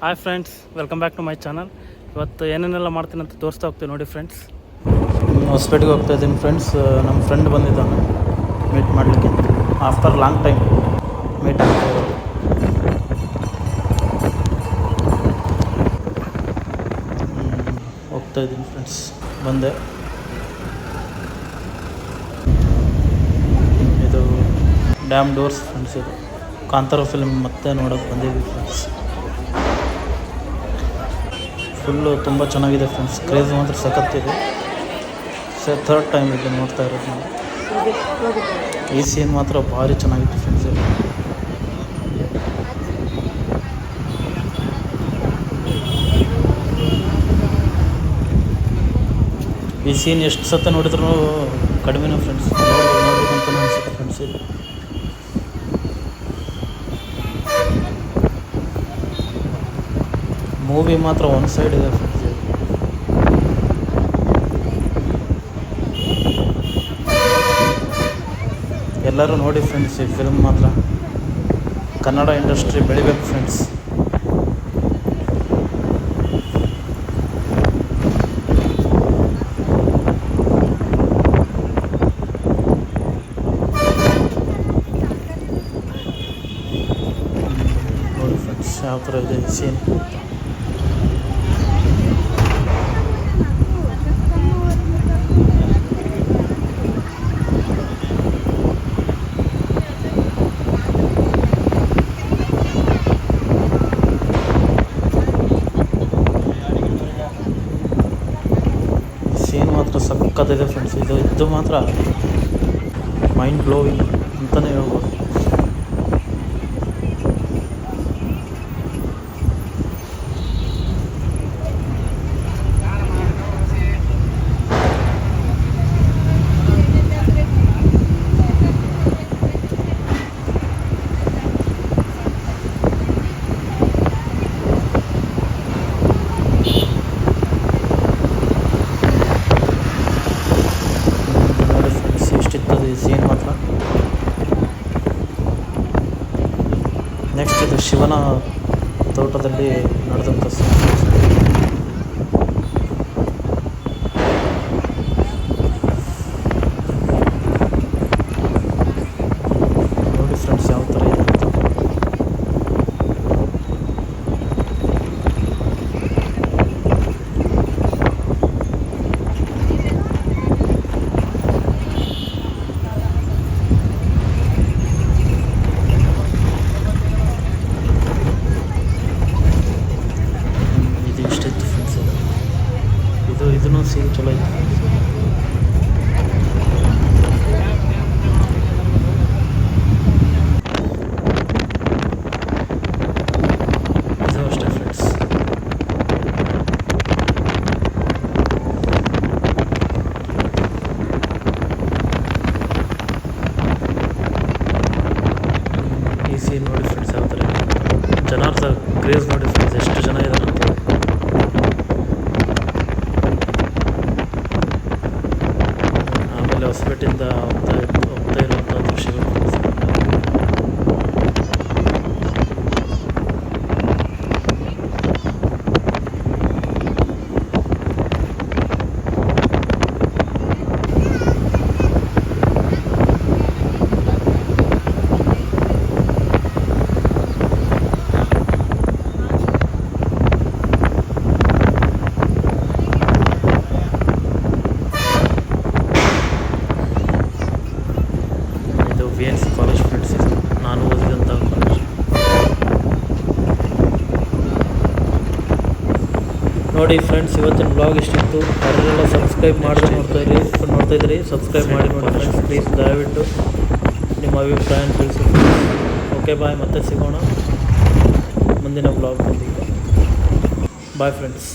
Hi friends, welcome back to my channel. ಇವತ್ತು ಏನೇನೆಲ್ಲ ಮಾಡ್ತೀನಿ ಅಂತ ತೋರಿಸ್ತಾ ಹೋಗ್ತೀನಿ ನೋಡಿ ಫ್ರೆಂಡ್ಸ್. ಹೊಸಪೇಟೆಗೆ ಹೋಗ್ತಾ ಇದ್ದೀನಿ ಫ್ರೆಂಡ್ಸ್. ನಮ್ಮ ಫ್ರೆಂಡ್ ಬಂದಿದ್ದಾನೆ ಮೀಟ್ ಮಾಡಲಿಕ್ಕೆ. ಆಫ್ಟರ್ ಲಾಂಗ್ ಟೈಮ್ ಮೀಟ್ ಆಗ್ತಾ ಇರೋದು. ಹೋಗ್ತಾ ಇದ್ದೀನಿ ಫ್ರೆಂಡ್ಸ್. ಬಂದೆ. ಇದು ಡ್ಯಾಮ್ ಡೋರ್ಸ್ ಫ್ರೆಂಡ್ಸ್. ಇದು ಕಾಂತಾರ ಫಿಲ್ಮ್ ಮತ್ತೆ ನೋಡೋಕ್ಕೆ ಬಂದಿದ್ದೀವಿ ಫ್ರೆಂಡ್ಸ್. ಫುಲ್ಲು ತುಂಬ ಚೆನ್ನಾಗಿದೆ ಫ್ರೆಂಡ್ಸ್. ಕ್ರೇಜ್ ಮಾತ್ರ ಸಖತ್ತಿದೆ. ಥರ್ಡ್ ಟೈಮ್ ಇದು ನೋಡ್ತಾ ಇರೋದು ನಾವು. ಈ ಸೀನ್ ಮಾತ್ರ ಭಾರಿ ಚೆನ್ನಾಗಿತ್ತು ಫ್ರೆಂಡ್ಸ್. ಈ ಸೀನ್ ಎಷ್ಟು ಸತ್ತ ನೋಡಿದ್ರು ಕಡಿಮೆನೂ ಫ್ರೆಂಡ್ಸ್. ನೋಡ್ಬೇಕಂತ ಅನಿಸುತ್ತೆ ಫ್ರೆಂಡ್ಸ್. ಇದು ಮೂವಿ ಮಾತ್ರ ಒಂದು ಸೈಡ್ ಇದೆ ಫ್ರೆಂಡ್ಸ್. ಎಲ್ಲರೂ ನೋಡಿ ಫ್ರೆಂಡ್ಸ್. ಈ ಫಿಲ್ಮ್ ಮಾತ್ರ ಕನ್ನಡ ಇಂಡಸ್ಟ್ರಿ ಬೆಳಿಬೇಕು ಫ್ರೆಂಡ್ಸ್. ನೋಡಿ ಫ್ರೆಂಡ್ಸ್ ಯಾವ ಥರ ಇದೆ ಸೀನ್. ಸೀನ್ ಮಾತ್ರ ಸಕ್ಕತ್ತಿದೆ ಫ್ರೆಂಡ್ಸ್. ಇದು ಮಾತ್ರ ಮೈಂಡ್ ಬ್ಲೋವಿಂಗ್ ಅಂತಲೇ ಹೇಳ್ಬೋದು. ಸೀನ್ ಮಾತ್ರ ನೆಕ್ಸ್ಟ್. ಇದು ಶಿವನ ತೋಟದಲ್ಲಿ ನಡೆದಂಥ ಸೀನ್. ನೋಡಿ ಫ್ರೆಂಡ್ಸ್ ಯಾವ ಥರ ಇದೆ ಅಂತ. ಇದನ್ನು ಸೀನ್ ಚಲೋ ಐತೆ. ಇದು ಅಷ್ಟೇ ಫ್ರೆಂಡ್ಸ್. ಈ ಸೀನ್ ನೋಡಿ ಫ್ರೆಂಡ್ಸ್ ಯಾವ ಥರ ಜನರ ಕ್ರೇಜ್ ನೋಡಿ ಫ್ರೆಂಡ್ಸ್. ಎಷ್ಟು ಜನ ಇದ್ದಾರೆ ಅಂತ. ಹೊಸಪೇಟೆಯಿಂದ ಹೋಗ್ತಾ ಇರುವಂಥ ದೃಶ್ಯಗಳು. VNC college friends. ಇದು ನಾನು ಓದಿದಂಥ ಕಾಲೇಜ್. ನೋಡಿ ಫ್ರೆಂಡ್ಸ್, ಇವತ್ತಿನ ಬ್ಲಾಗ್ ಇಷ್ಟಿತ್ತು. ಯಾರೆಲ್ಲ ಸಬ್ಸ್ಕ್ರೈಬ್ ಮಾಡಿದ್ರೆ ನೋಡ್ತಾ ಇದ್ರಿ ಸಬ್ಸ್ಕ್ರೈಬ್ ಮಾಡಿ ನೋಡಿ ಫ್ರೆಂಡ್ಸ್. ಪ್ಲೀಸ್ ದಯವಿಟ್ಟು ನಿಮ್ಮ ಅಭಿಪ್ರಾಯ ತಿಳಿಸಿ. ಓಕೆ ಬಾಯ್, ಮತ್ತೆ ಸಿಗೋಣ ಮುಂದಿನ ಬ್ಲಾಗ್ನಲ್ಲಿ. Bye friends.